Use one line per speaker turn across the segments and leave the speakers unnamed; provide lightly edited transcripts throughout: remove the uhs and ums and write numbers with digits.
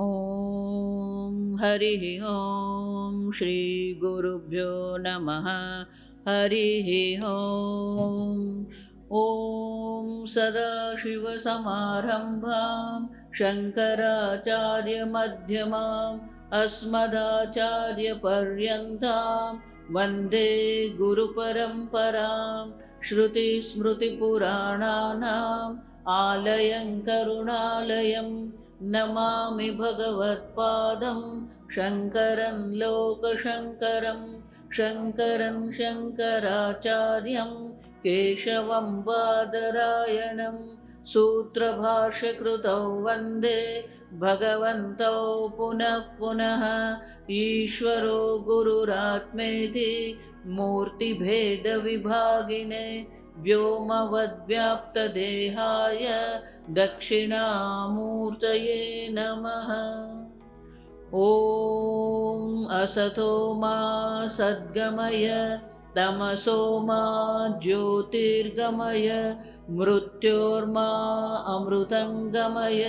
ॐ हरिः ॐ श्रीगुरुभ्यो नमः। हरिः ॐ। ॐ सदाशिवसमारम्भां शङ्कराचार्यमध्यमाम् अस्मदाचार्यपर्यन्तां वन्दे गुरुपरम्परां। श्रुतिस्मृतिपुराणानाम् आलयं करुणालयं नमामि भगवत्पादं शङ्करं लोकशङ्करं। शङ्करं शङ्कराचार्यं केशवं बादरायणं सूत्रभाष्यकृतौ वन्दे भगवन्तौ पुनः पुनः। ईश्वरो गुरुरात्मेति मूर्तिभेदविभागिने व्योमवद्व्याप्तदेहाय दक्षिणामूर्तये नमः। ॐ असतो मा सद्गमय तमसो मा ज्योतिर्गमय मृत्योर्मा अमृतङ्गमय।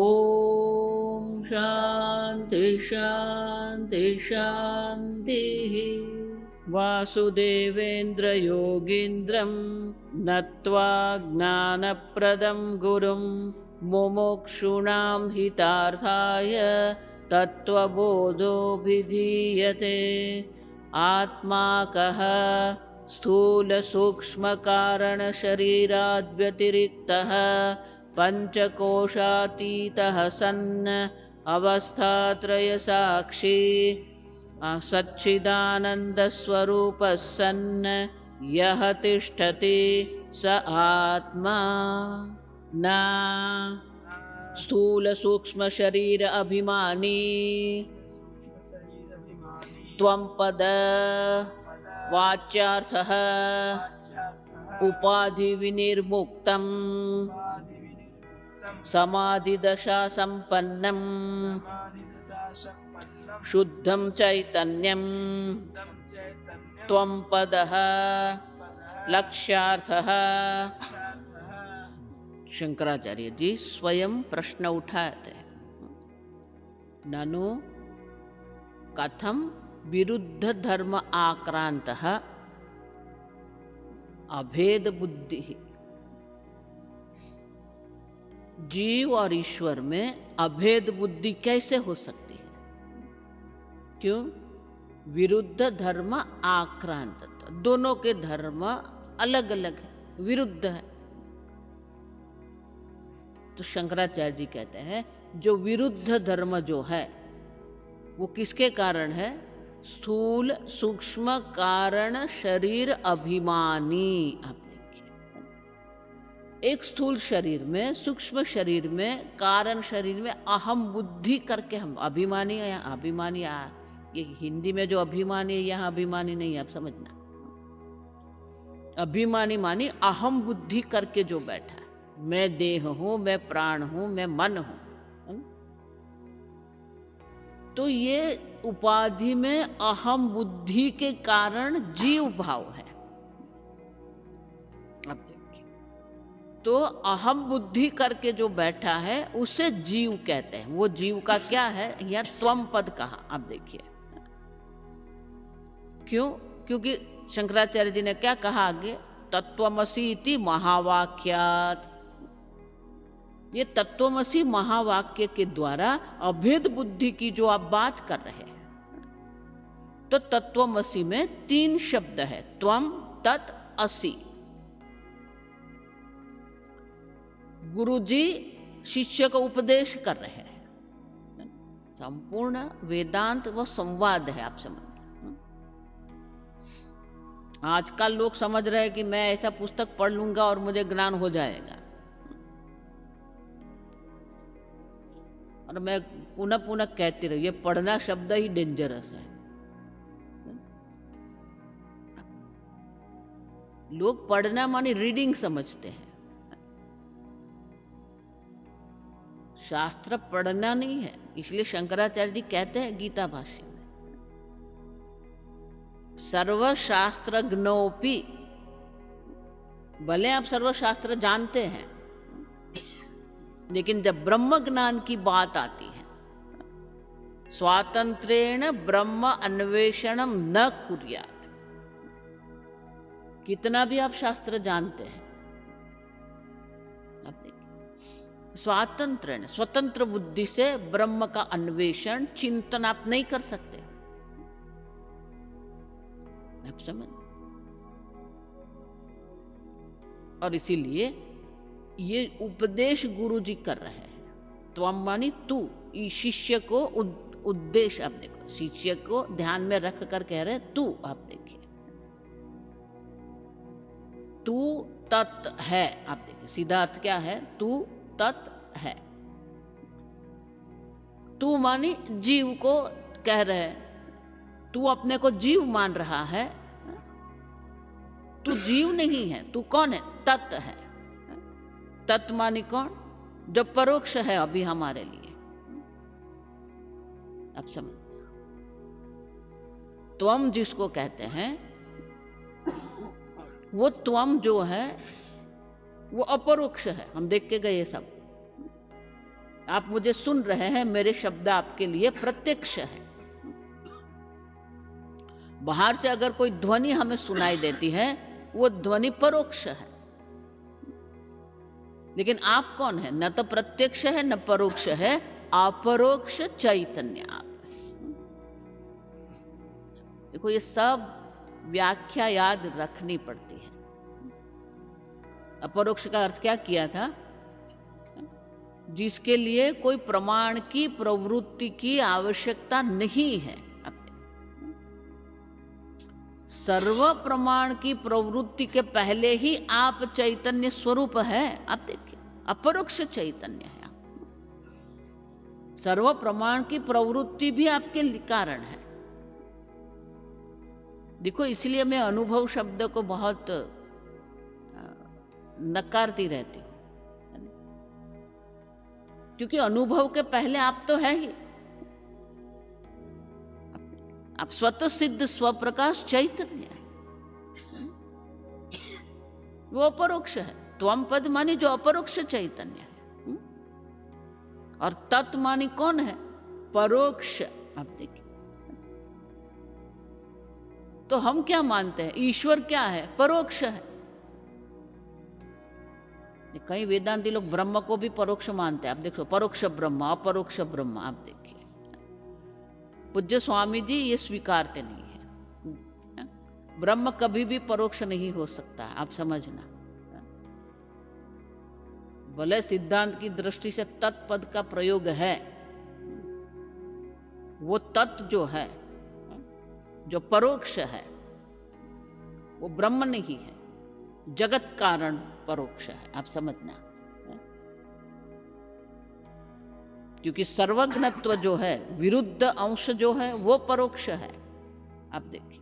ॐ शान्ति शान्ति शान्तिः। वासुदेवेन्द्रयोगीन्द्रं नत्वा ज्ञानप्रदं गुरुं मुमुक्षूणां हितार्थाय तत्त्वबोधोऽभिधीयते। आत्मा कः स्थूलसूक्ष्मकारणशरीराद्व्यतिरिक्तः पञ्चकोशातीतः सन् अवस्थात्रयसाक्षी सच्चिदानन्दस्वरूपः सन् यः तिष्ठति स आत्मा। न स्थूलसूक्ष्मशरीर अभिमानी त्वं पद वाच्यार्थः उपाधिविनिर्मुक्तं समाधिदशा सम्पन्नं शुद्धं चैतन्यं त्वं पदः लक्ष्यार्थः। शंकराचार्य जी स्वयं प्रश्न उठाते हैं, ननु कथम विरुद्ध धर्म आक्रांतः अभेद बुद्धि। जीव और ईश्वर में अभेद बुद्धि कैसे हो सकती है? क्यों? विरुद्ध धर्म आक्रांत, दोनों के धर्म अलग अलग है, विरुद्ध है। तो शंकराचार्य जी कहते हैं जो विरुद्ध धर्म जो है वो किसके कारण है? स्थूल सूक्ष्म कारण शरीर अभिमानी। आप देखिए, एक स्थूल शरीर में, सूक्ष्म शरीर में, कारण शरीर में अहम बुद्धि करके हम अभिमानी है। यहाँ अभिमानी, ये हिंदी में जो अभिमानी है, यहाँ अभिमानी नहीं है, आप समझना। अभिमानी मानी अहम बुद्धि करके जो बैठा है, मैं देह हूं, मैं प्राण हूं, मैं मन हूं। तो ये उपाधि में अहम बुद्धि के कारण जीव भाव है। अब देखिए, तो अहम बुद्धि करके जो बैठा है उसे जीव कहते हैं। वो जीव का क्या है? या त्वम पद कहा। अब देखिए क्यों? क्योंकि शंकराचार्य जी ने क्या कहा आगे? तत्वमसि इति महावाक्यात्। ये तत्वमसि महावाक्य के द्वारा अभेद बुद्धि की जो आप बात कर रहे हैं, तो तत्वमसि में 3 शब्द है, त्वम, तत्, असि। गुरुजी शिष्य को उपदेश कर रहे हैं। संपूर्ण वेदांत वो संवाद है, आप समझ। आजकल लोग समझ रहे हैं कि मैं ऐसा पुस्तक पढ़ लूंगा और मुझे ज्ञान हो जाएगा। और मैं पुनः पुनः कहती रही, ये पढ़ना शब्द ही डेंजरस है। लोग पढ़ना मानी रीडिंग समझते हैं। शास्त्र पढ़ना नहीं है। इसलिए शंकराचार्य जी कहते हैं गीता भाष्य में, सर्वशास्त्रज्ञोपि, भले आप सर्वशास्त्र जानते हैं, लेकिन जब ब्रह्म ज्ञान की बात आती है स्वातंत्र्येण ब्रह्म अन्वेषणम न कुर्यात्। कितना भी आप शास्त्र जानते हैं, आप देखिए, स्वातंत्र्य स्वतंत्र बुद्धि से ब्रह्म का अन्वेषण चिंतन आप नहीं कर सकते। आप समझ, और इसीलिए ये उपदेश गुरु जी कर रहे हैं। तो हम मानी तू, शिष्य को उद्देश्य, आप देखो, शिष्य को ध्यान में रख कर कह रहे तू, आप देखिए, तू तत् है। आप देखिए सीधा अर्थ क्या है, तू तत् है। तू मानी जीव को कह रहे, तू अपने को जीव मान रहा है, तू जीव नहीं है, तू कौन है, तत् है। तत् मानी कौन, जो परोक्ष है अभी हमारे लिए। आप समझ, त्वम जिसको कहते हैं, वो त्वम जो है वो अपरोक्ष है। हम देख के गए सब, आप मुझे सुन रहे हैं, मेरे शब्द आपके लिए प्रत्यक्ष है। बाहर से अगर कोई ध्वनि हमें सुनाई देती है, वो ध्वनि परोक्ष है। लेकिन आप कौन है, न तो प्रत्यक्ष है न परोक्ष है, अपरोक्ष चैतन्य आप। देखो ये सब व्याख्या याद रखनी पड़ती है। अपरोक्ष का अर्थ क्या किया था, जिसके लिए कोई प्रमाण की प्रवृत्ति की आवश्यकता नहीं है। सर्व प्रमाण की प्रवृत्ति के पहले ही आप चैतन्य स्वरूप है। आप देखिए, अपरोक्ष चैतन्य है। सर्व प्रमाण की प्रवृत्ति भी आपके कारण है। देखो, इसलिए मैं अनुभव शब्द को बहुत नकारती रहती हूं, क्योंकि अनुभव के पहले आप तो है ही। आप स्वतः सिद्ध स्वप्रकाश चैतन्य है, वो अपरोक्ष है। त्वम पद मानी जो अपरोक्ष चैतन्य है, और तत् मानी कौन है, परोक्ष। आप देखिए, तो हम क्या मानते हैं, ईश्वर क्या है, परोक्ष है। कई वेदांती लोग ब्रह्म को भी परोक्ष मानते हैं। आप देखो, परोक्ष ब्रह्म, अपरोक्ष ब्रह्म। आप देखिए, पूज्य स्वामी जी ये स्वीकारते नहीं है। ब्रह्म कभी भी परोक्ष नहीं हो सकता, आप समझना। भले सिद्धांत की दृष्टि से तत्पद का प्रयोग है, वो तत् जो है, जो परोक्ष है, वो ब्रह्म नहीं है, जगत कारण परोक्ष है। आप समझना, क्योंकि सर्वज्ञत्व जो है, विरुद्ध अंश जो है, वो परोक्ष है। आप देखिए,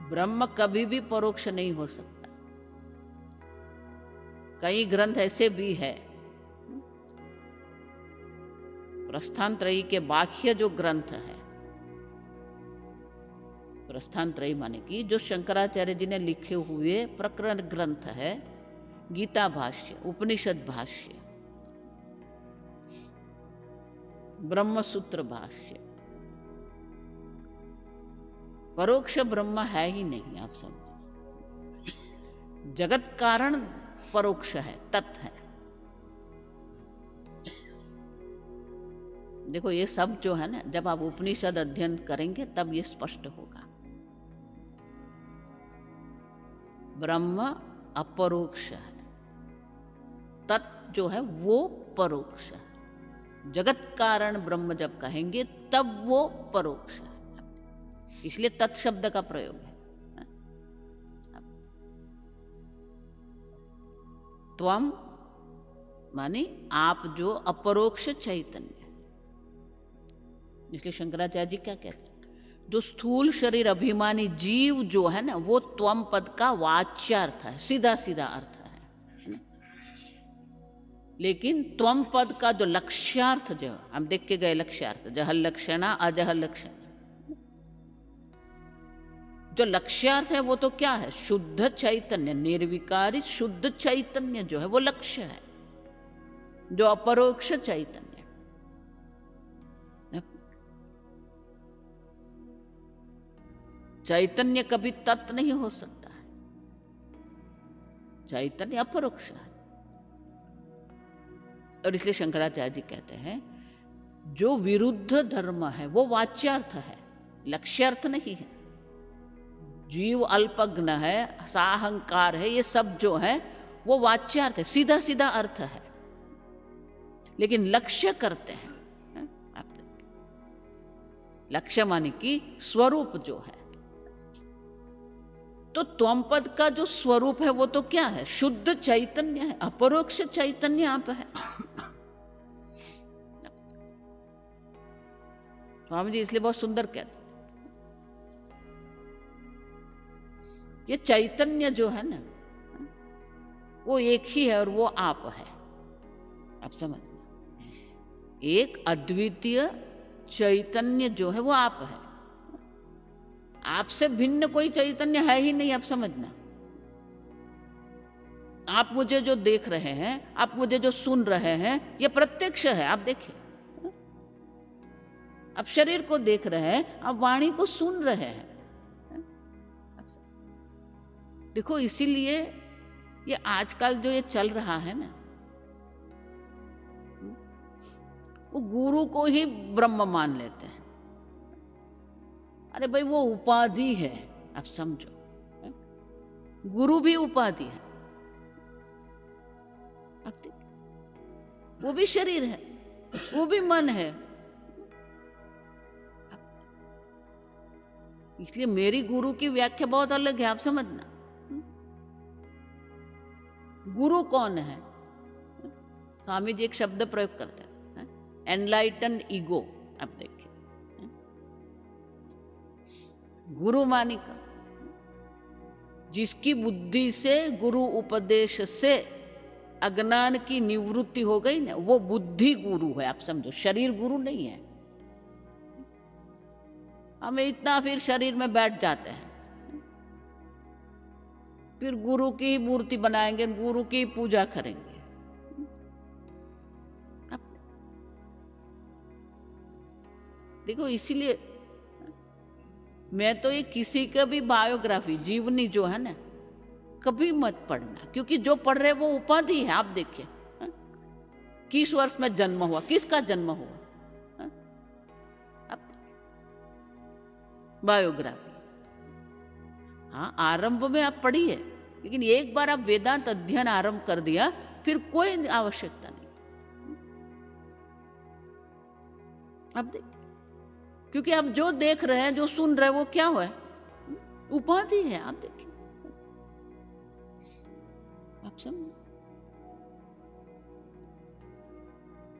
ब्रह्म कभी भी परोक्ष नहीं हो सकता। कई ग्रंथ ऐसे भी है, प्रस्थानत्रयी के बाह्य जो ग्रंथ है, प्रस्थानत्रयी माने कि जो शंकराचार्य जी ने लिखे हुए प्रकरण ग्रंथ है, गीता भाष्य, उपनिषद भाष्य, ब्रह्मसूत्र भाष्य, परोक्ष ब्रह्म है ही नहीं। आप समझ, जगत कारण परोक्ष है, तत् है। देखो, ये सब जो है ना, जब आप उपनिषद अध्ययन करेंगे तब ये स्पष्ट होगा। ब्रह्म अपरोक्ष है, तत् जो है वो परोक्ष है। जगत कारण ब्रह्म जब कहेंगे तब वो परोक्ष है, इसलिए तत् शब्द का प्रयोग है। त्वम माने आप जो अपरोक्ष चैतन्य, इसलिए शंकराचार्य जी क्या कहते हैं, जो स्थूल शरीर अभिमानी जीव जो है ना, वो त्वम पद का वाच्यार्थ है, सीधा सीधा अर्थ है ना। लेकिन त्वम पद का जो लक्ष्यार्थ, जो हम देख के गए लक्ष्यार्थ, जह लक्षणा अजह लक्षण, जो लक्ष्यार्थ है वो तो क्या है, शुद्ध चैतन्य, निर्विकारी शुद्ध चैतन्य जो है वो लक्ष्य है, जो अपरोक्ष चैतन्य। चैतन्य कभी तत् नहीं हो सकता है, चैतन्य अपरोक्ष है। और इसलिए शंकराचार्य जी कहते हैं जो विरुद्ध धर्म है वो वाच्यार्थ है, लक्ष्यार्थ नहीं है। जीव अल्पज्ञ है, साहंकार है, ये सब जो है वो वाच्यार्थ है, सीधा सीधा अर्थ है, लेकिन लक्ष्य करते हैं। आप देखिए, लक्ष्य माने कि स्वरूप जो है, तो त्वम पद का जो स्वरूप है वो तो क्या है? शुद्ध चैतन्य है, अपरोक्ष चैतन्य आप है। स्वामी जी इसलिए बहुत सुंदर कहते, ये चैतन्य जो है ना वो एक ही है और वो आप है। आप समझना, एक अद्वितीय चैतन्य जो है वो आप है, आपसे भिन्न कोई चैतन्य है ही नहीं। आप समझना, आप मुझे जो देख रहे हैं, आप मुझे जो सुन रहे हैं, ये प्रत्यक्ष है। आप देखिए, आप शरीर को देख रहे हैं, आप वाणी को सुन रहे हैं। देखो, इसीलिए ये आजकल जो ये चल रहा है ना, वो गुरु को ही ब्रह्म मान लेते हैं। अरे भाई, वो उपाधि है, आप समझो, गुरु भी उपाधि है। आप देखिए, वो भी शरीर है, वो भी मन है। इसलिए मेरी गुरु की व्याख्या बहुत अलग है। आप समझना, गुरु कौन है? स्वामी जी एक शब्द प्रयोग करते हैं, एनलाइटन ईगो। आप देखिए, गुरु मानिका जिसकी बुद्धि से, गुरु उपदेश से अज्ञान की निवृत्ति हो गई ना, वो बुद्धि गुरु है। आप समझो, शरीर गुरु नहीं है। हमें इतना फिर शरीर में बैठ जाते हैं, फिर गुरु की ही मूर्ति बनाएंगे, गुरु की पूजा करेंगे। अब देखो, इसीलिए मैं तो ये किसी का भी बायोग्राफी, जीवनी जो है ना, कभी मत पढ़ना, क्योंकि जो पढ़ रहे वो उपाधि है। आप देखिए, किस वर्ष में जन्म हुआ, किसका जन्म हुआ, बायोग्राफी। हाँ, आरंभ में आप पढ़िए, लेकिन एक बार आप वेदांत अध्ययन आरंभ कर दिया, फिर कोई आवश्यकता नहीं। आप देखिए, क्योंकि आप जो देख रहे हैं, जो सुन रहे हैं, वो क्या हुआ है? उपाधि है। आप देखिए, आप समझ,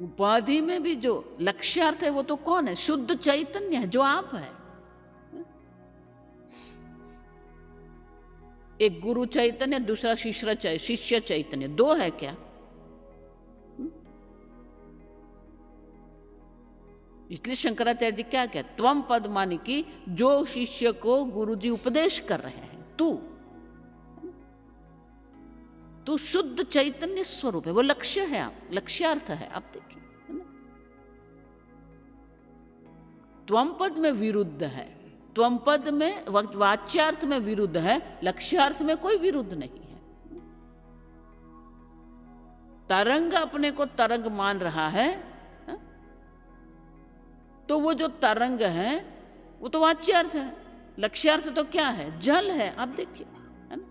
उपाधि में भी जो लक्ष्यार्थ है वो तो कौन है? शुद्ध चैतन्य है, जो आप है। एक गुरु चैतन्य, दूसरा शिष्य चैतन्य, दो है क्या? इसलिए शंकराचार्य जी क्या कहते, त्वम पद मानी कि जो शिष्य को गुरुजी उपदेश कर रहे हैं, तू शुद्ध चैतन्य स्वरूप है, वो लक्ष्य है, आप लक्ष्यार्थ है। आप देखिए, है ना, त्वम पद में विरुद्ध है, त्वम पद में वाच्यार्थ में विरुद्ध है, लक्ष्यार्थ में कोई विरुद्ध नहीं है। तरंग अपने को तरंग मान रहा है, तो वो जो तरंग है वो तो वाच्यार्थ है। लक्ष्यार्थ तो क्या है? जल है। आप देखिए, है ना,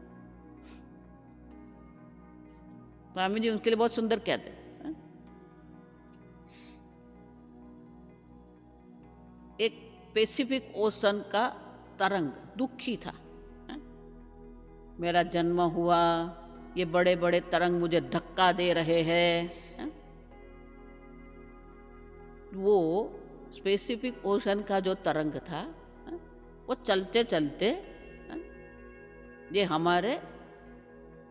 स्वामी जी उसके लिए बहुत सुंदर कहते हैं, एक पैसिफिक ओशन का तरंग दुखी था, मेरा जन्म हुआ, ये बड़े बड़े तरंग मुझे धक्का दे रहे हैं। वो पैसिफिक ओशन का जो तरंग था, वो चलते चलते ये हमारे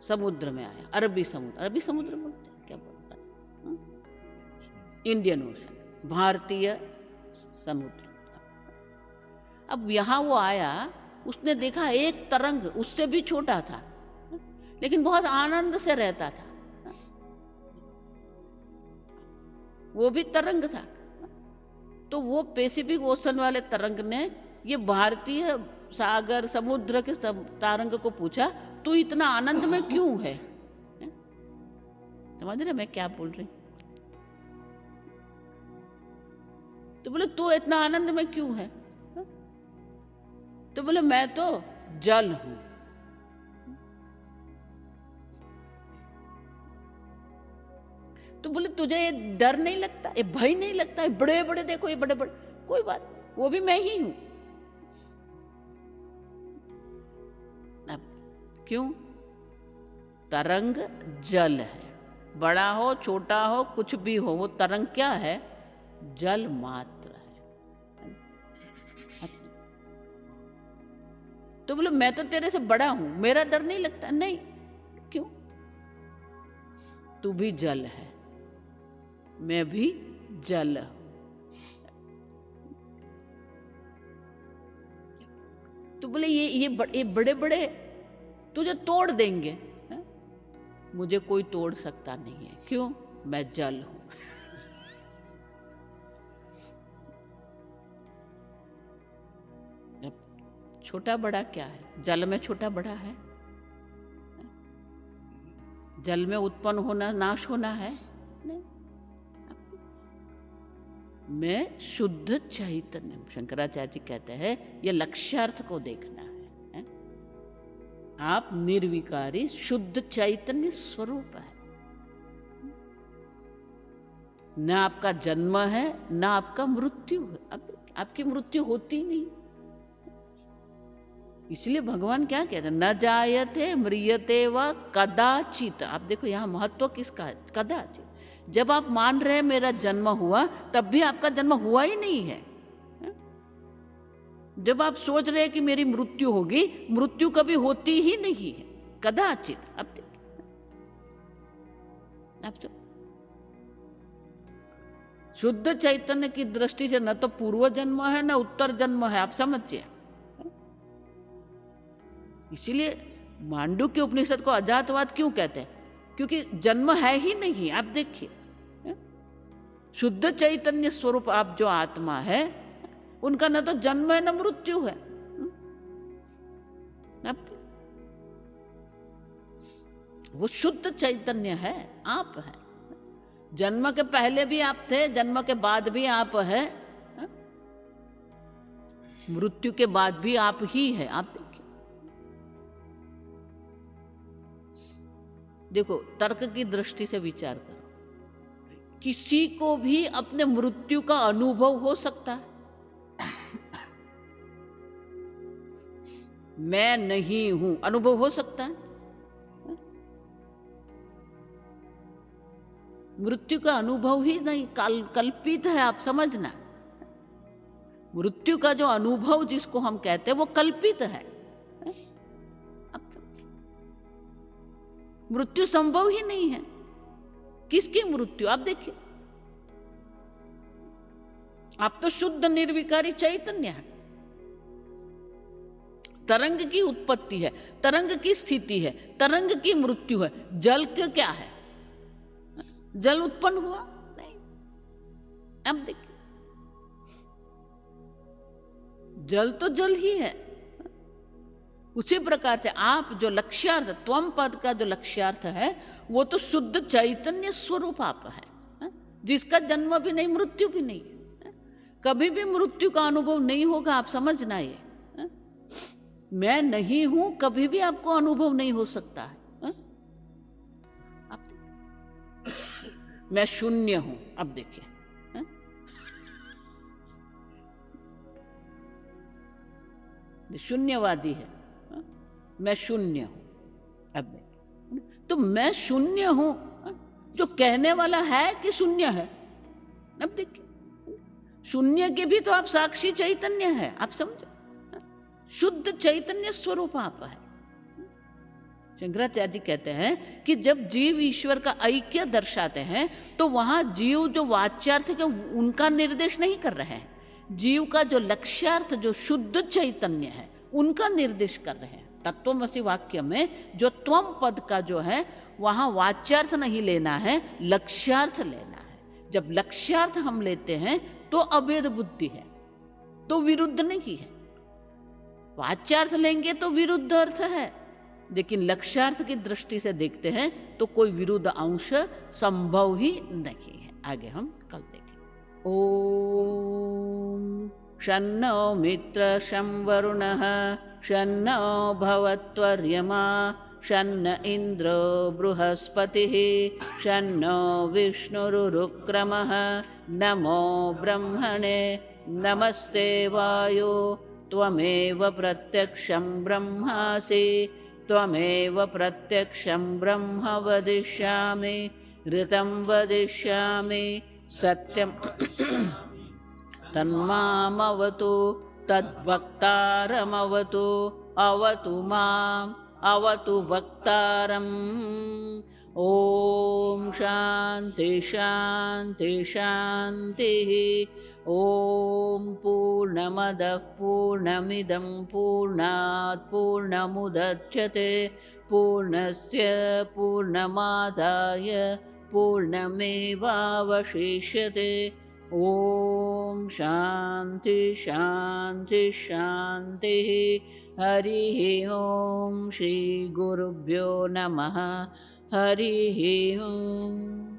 समुद्र में आया, अरबी समुद्र बोलते हैं, क्या बोलता है, इंडियन ओशन, भारतीय समुद्र। अब यहाँ वो आया, उसने देखा एक तरंग उससे भी छोटा था, लेकिन बहुत आनंद से रहता था, वो भी तरंग था। तो वो पैसिफिक ओशन वाले तरंग ने ये भारतीय सागर समुद्र के तारंग को पूछा, तू इतना आनंद में क्यों है? समझ रहे मैं क्या बोल रही? तो बोले तू इतना आनंद में क्यों है? तो बोले मैं तो जल हूं। तो बोले तुझे ये डर नहीं लगता, ये भय नहीं लगता? ये बड़े बड़े देखो, ये बड़े बड़े, कोई बात, वो भी मैं ही हूं। अब क्यों? तरंग जल है, बड़ा हो छोटा हो कुछ भी हो, वो तरंग क्या है? जल मात्र है। तो बोले मैं तो तेरे से बड़ा हूं, मेरा डर नहीं लगता? नहीं। क्यों? तू भी जल है, मैं भी जल हूं। तो बोले ये बड़े बड़े तुझे तोड़ देंगे, है? मुझे कोई तोड़ सकता नहीं है। क्यों? मैं जल हूं। छोटा बड़ा क्या है? जल में छोटा बड़ा है? जल में उत्पन्न होना नाश होना है? नहीं। मैं शुद्ध चैतन्य, शंकराचार्य जी कहते हैं ये लक्ष्यार्थ को देखना है? आप निर्विकारी शुद्ध चैतन्य स्वरूप है। न आपका जन्म है न आपका मृत्यु है। आपकी मृत्यु होती नहीं। इसलिए भगवान क्या कहते हैं? न जायते म्रियते व कदाचित। आप देखो यहाँ महत्व किसका है? कदाचित। जब आप मान रहे हैं मेरा जन्म हुआ, तब भी आपका जन्म more ही नहीं है। जब आप सोच रहे हैं कि मेरी मृत्यु होगी, मृत्यु कभी होती ही नहीं है, कदाचित। अब सब शुद्ध चैतन्य की दृष्टि से न तो पूर्व जन्म है न उत्तर जन्म है। आप समझिए। इसीलिए मांडू के उपनिषद को अजातवाद क्यों कहते हैं? क्योंकि जन्म है ही नहीं। आप देखिए, शुद्ध चैतन्य स्वरूप आप जो आत्मा है, उनका न तो जन्म है न मृत्यु है। वो शुद्ध चैतन्य है, आप है। जन्म के पहले भी आप थे, जन्म के बाद भी आप है, मृत्यु के बाद भी आप ही है। आप देखो, तर्क की दृष्टि से विचार करो, किसी को भी अपने मृत्यु का अनुभव हो सकता है? मैं नहीं हूं, अनुभव हो सकता है? मृत्यु का अनुभव ही नहीं, कल्पित है। आप समझना, मृत्यु का जो अनुभव जिसको हम कहते हैं वो कल्पित है। मृत्यु संभव ही नहीं है। किसकी मृत्यु? आप देखिए, आप तो शुद्ध निर्विकारी चैतन्य है। तरंग की उत्पत्ति है, तरंग की स्थिति है, तरंग की मृत्यु है। जल के क्या है? जल उत्पन्न हुआ नहीं। अब देखिए, जल तो जल ही है। उसी प्रकार से आप जो लक्ष्यार्थ, त्वम पद का जो लक्ष्यार्थ है, वो तो शुद्ध चैतन्य स्वरूप आप है, जिसका जन्म भी नहीं मृत्यु भी नहीं। कभी भी मृत्यु का अनुभव नहीं होगा। आप समझना, ये मैं नहीं हूं कभी भी आपको अनुभव नहीं हो सकता है। मैं शून्य हूं। अब देखिए, शून्यवादी है, मैं शून्य हूं। अब देखिए, तो मैं शून्य हूं जो कहने वाला है कि शून्य है? अब देखिए, शून्य के भी तो आप साक्षी चैतन्य है। आप समझो, शुद्ध चैतन्य स्वरूप आप है। शंकराचार्य जी कहते हैं कि जब जीव ईश्वर का ऐक्य दर्शाते हैं, तो वहां जीव जो वाच्यार्थ के उनका निर्देश नहीं कर रहे हैं। जीव का जो लक्ष्यार्थ, जो शुद्ध चैतन्य है, उनका निर्देश कर रहे हैं। तत्वमसि वाक्य में जो त्वम पद का जो है, वहां वाच्यार्थ नहीं लेना है, लक्ष्यार्थ लेना है। जब लक्ष्यार्थ हम लेते हैं तो अभेद बुद्धि है, तो विरुद्ध नहीं है। वाच्यार्थ लेंगे तो विरुद्ध अर्थ है, लेकिन लक्ष्यार्थ की दृष्टि से देखते हैं तो कोई विरुद्ध अंश संभव ही नहीं है। आगे हम कल देखें। ओम शन्नो मित्र शं वरुणः शन्नो भवत्वर्यमा शन्न इंद्रो बृहस्पतिः शन्नो विष्णुरुक्रमः नमो ब्रह्मणे नमस्ते वायो त्वमेव प्रत्यक्षं ब्रह्मासि त्वमेव प्रत्यक्षं ब्रह्म वदिष्यामि ऋतं वदिष्यामि सत्यं तन्मामवतु तद्वक्तारमवतु अवतु माम् अवतु वक्तारम्। ओम शांति शांति शांति। ओम पूर्णमदः पूर्णमिदं पूर्णात् पूर्णमुदच्यते पूर्णस्य पूर्णमादाय पूर्णमेवावशिष्यते। ओम शांति शांति शांति। हरि ओम श्री गुरुभ्यो नमः। हरि ओम।